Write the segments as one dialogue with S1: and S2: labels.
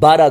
S1: 12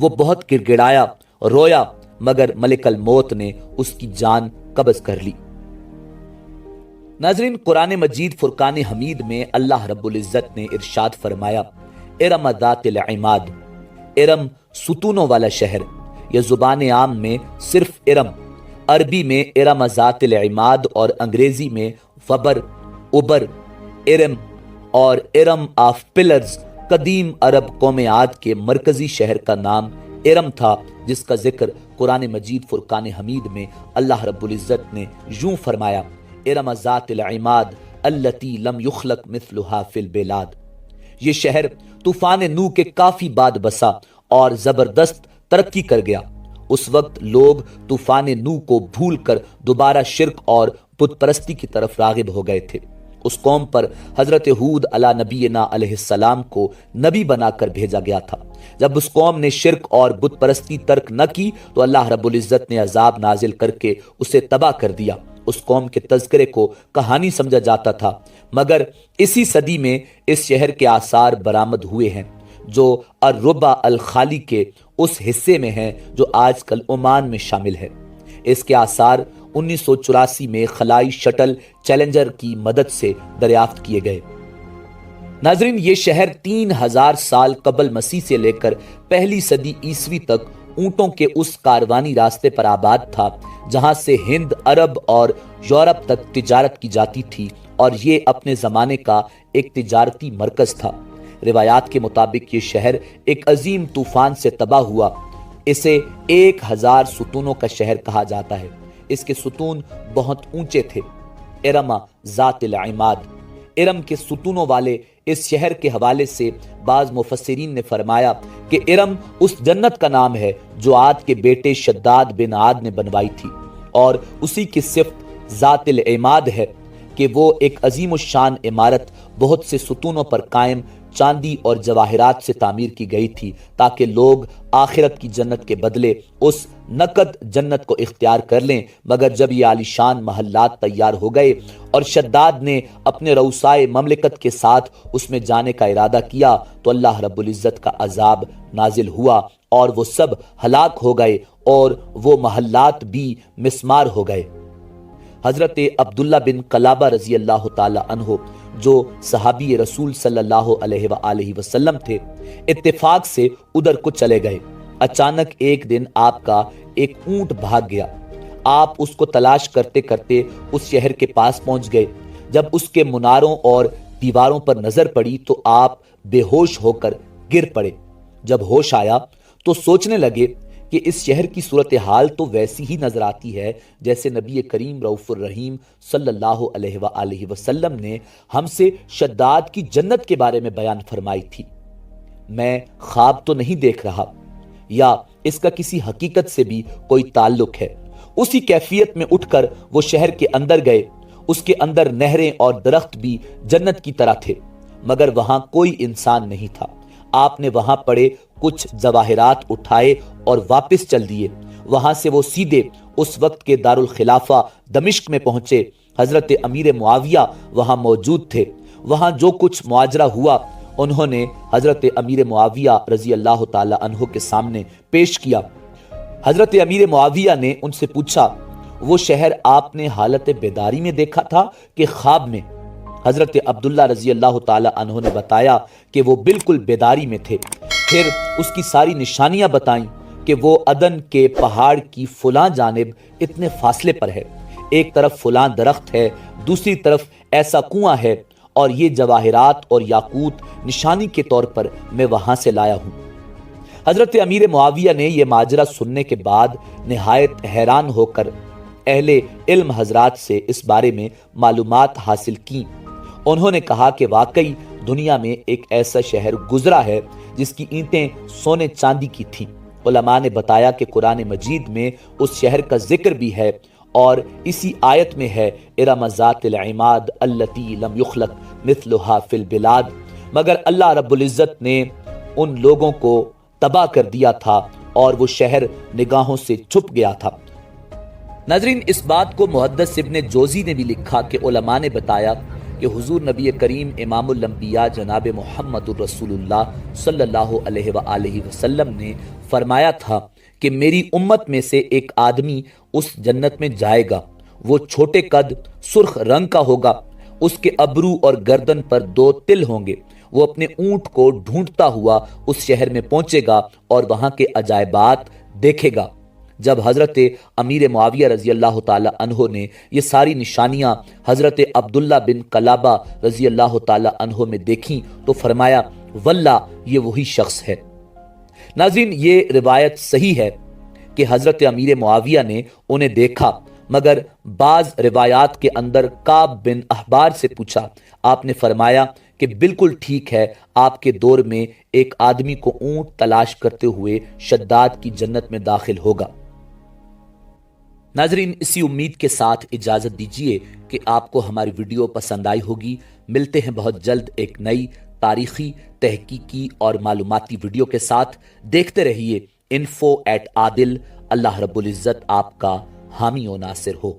S1: وہ بہت گڑگڑایا، رویا، مگر ملک الموت نے اس کی جان قبض کر لی۔ ناظرین، قرآن مجید فرقان حمید میں اللہ رب العزت نے ارشاد فرمایا، ارم ذات العماد، ارم ستونوں والا شہر، یا زبان عام میں صرف ارم، عربی میں ارم ذات العماد اور انگریزی میں وبر، اوبر، ارم اور ارم آف پلرز۔ قدیم عرب قوم عاد کے مرکزی شہر کا نام ارم تھا، جس کا ذکر قرآن مجید فرقان حمید میں اللہ رب العزت نے یوں فرمایا، ارم ذات العماد التی لم یخلق مثلها فی البلاد۔ یہ شہر طوفان نوح کے کافی بعد بسا اور زبردست ترقی کر گیا۔ اس وقت لوگ طوفان نوح کو بھول کر دوبارہ شرک اور بت پرستی کی طرف راغب ہو گئے تھے۔ اس قوم پر حضرت ہود علی نبینا علیہ السلام کو نبی بنا کر بھیجا گیا تھا۔ جب اس قوم نے شرک اور بت پرستی ترک نہ کی تو اللہ رب العزت نے عذاب نازل کر کے اسے تباہ کر دیا۔ اس قوم کے تذکرے کو کہانی سمجھا جاتا تھا، مگر اسی صدی میں اس شہر کے آثار برآمد ہوئے ہیں جو الربع الخالی کے اس حصے میں ہیں جو آج کل عمان میں شامل ہے۔ اس کے آثار 1984 میں خلائی شٹل چیلنجر کی مدد سے دریافت کیے گئے۔ ناظرین، یہ شہر 3000 سال قبل مسیح سے لے کر پہلی صدی عیسوی تک اونٹوں کے اس کاروانی راستے پر آباد تھا جہاں سے ہند، عرب اور یورپ تک تجارت کی جاتی تھی، اور یہ اپنے زمانے کا ایک تجارتی مرکز تھا۔ روایات کے مطابق یہ شہر ایک عظیم طوفان سے تباہ ہوا۔ اسے 1000 ستونوں کا شہر کہا جاتا ہے۔ اس کے ستون بہت اونچے تھے۔ ارم ذات العماد، ارم کے ستونوں والے اس شہر کے حوالے سے بعض مفسرین نے فرمایا کہ ارم اس جنت کا نام ہے جو عاد کے بیٹے شداد بن عاد نے بنوائی تھی، اور اسی کی صفت ذات العماد ہے کہ وہ ایک عظیم الشان عمارت بہت سے ستونوں پر قائم چاندی اور جواہرات سے تعمیر کی گئی تھی، تاکہ لوگ آخرت کی جنت کے بدلے اس نقد جنت کو اختیار کر لیں۔ مگر جب یہ عالیشان محلات تیار ہو گئے اور شداد نے اپنے رؤسائے مملکت کے ساتھ اس میں جانے کا ارادہ کیا تو اللہ رب العزت کا عذاب نازل ہوا اور وہ سب ہلاک ہو گئے اور وہ محلات بھی مسمار ہو گئے۔ حضرت عبداللہ بن قلابہ رضی اللہ تعالی عنہ جو صحابی رسول صلی اللہ علیہ وآلہ وسلم تھے، اتفاق سے ادھر کو چلے گئے۔ اچانک ایک دن آپ کا ایک اونٹ بھاگ گیا۔ آپ اس کو تلاش کرتے کرتے اس شہر کے پاس پہنچ گئے۔ جب اس کے مناروں اور دیواروں پر نظر پڑی تو آپ بے ہوش ہو کر گر پڑے۔ جب ہوش آیا تو سوچنے لگے کہ اس شہر کی صورتحال تو ویسی ہی نظر آتی ہے جیسے نبی کریم رؤوف الرحیم صلی اللہ علیہ وآلہ وسلم نے ہم سے شداد کی جنت کے بارے میں بیان فرمائی تھی۔ میں خواب تو نہیں دیکھ رہا، یا اس کا کسی حقیقت سے بھی کوئی تعلق ہے۔ اسی کیفیت میں اٹھ کر وہ شہر کے اندر گئے۔ اس کے اندر نہریں اور درخت بھی جنت کی طرح تھے، مگر وہاں کوئی انسان نہیں تھا۔ آپ نے وہاں پڑے کچھ جواہرات اٹھائے اور واپس چل دیے۔ وہاں سے وہ سیدھے اس وقت کے دارالخلافہ دمشق میں پہنچے۔ حضرت امیر معاویہ وہاں موجود تھے۔ وہاں جو کچھ مواجرہ ہوا انہوں نے حضرت امیر معاویہ رضی اللہ تعالی عنہ کے سامنے پیش کیا۔ حضرت امیر معاویہ نے ان سے پوچھا، وہ شہر آپ نے حالت بیداری میں دیکھا تھا کہ خواب میں؟ حضرت عبداللہ رضی اللہ تعالی عنہ نے بتایا کہ وہ بالکل بیداری میں تھے۔ پھر اس کی ساری نشانیاں بتائیں کہ وہ عدن کے پہاڑ کی فلاں جانب اتنے فاصلے پر ہے، ایک طرف فلاں درخت ہے، دوسری طرف ایسا کنواں ہے، اور یہ جواہرات اور یاقوت نشانی کے طور پر میں وہاں سے لایا ہوں۔ حضرت امیر معاویہ نے یہ ماجرا سننے کے بعد نہایت حیران ہو کر اہل علم حضرات سے اس بارے میں معلومات حاصل کی۔ انہوں نے کہا کہ واقعی دنیا میں ایک ایسا شہر گزرا ہے جس کی اینٹیں سونے چاندی کی تھیں۔ علماء نے بتایا کہ قرآن مجید میں اس شہر کا ذکر بھی ہے، اور اسی آیت میں ہے ارم ذات العماد التی لم یخلق مثلها فی البلاد، مگر اللہ رب العزت نے ان لوگوں کو تباہ کر دیا تھا اور وہ شہر نگاہوں سے چھپ گیا تھا۔ ناظرین، اس بات کو محدث ابن جوزی نے بھی لکھا کہ علماء نے بتایا کہ حضور نبی کریم امام الانبیاء جناب محمد الرسول اللہ صلی اللہ علیہ وآلہ وسلم نے فرمایا تھا کہ میری امت میں سے ایک آدمی اس جنت میں جائے گا، وہ چھوٹے قد، سرخ رنگ کا ہوگا، اس کے ابرو اور گردن پر 2 تل ہوں گے، وہ اپنے اونٹ کو ڈھونڈتا ہوا اس شہر میں پہنچے گا اور وہاں کے عجائبات دیکھے گا۔ جب حضرت امیر معاویہ رضی اللہ تعالی عنہ نے یہ ساری نشانیاں حضرت عبداللہ بن قلابہ رضی اللہ تعالی عنہ میں دیکھیں تو فرمایا واللہ یہ وہی شخص ہے۔ ناظرین، یہ روایت صحیح ہے کہ حضرت امیر معاویہ نے انہیں دیکھا، مگر بعض روایات کے اندر کعب بن احبار سے پوچھا، آپ نے فرمایا کہ بالکل ٹھیک ہے، آپ کے دور میں ایک آدمی کو اونٹ تلاش کرتے ہوئے شداد کی جنت میں داخل ہوگا۔ ناظرین، اسی امید کے ساتھ اجازت دیجیے کہ آپ کو ہماری ویڈیو پسند آئی ہوگی۔ ملتے ہیں بہت جلد ایک نئی تاریخی، تحقیقی اور معلوماتی ویڈیو کے ساتھ۔ دیکھتے رہیے info@adil۔ اللہ رب العزت آپ کا حامی و ناصر ہو۔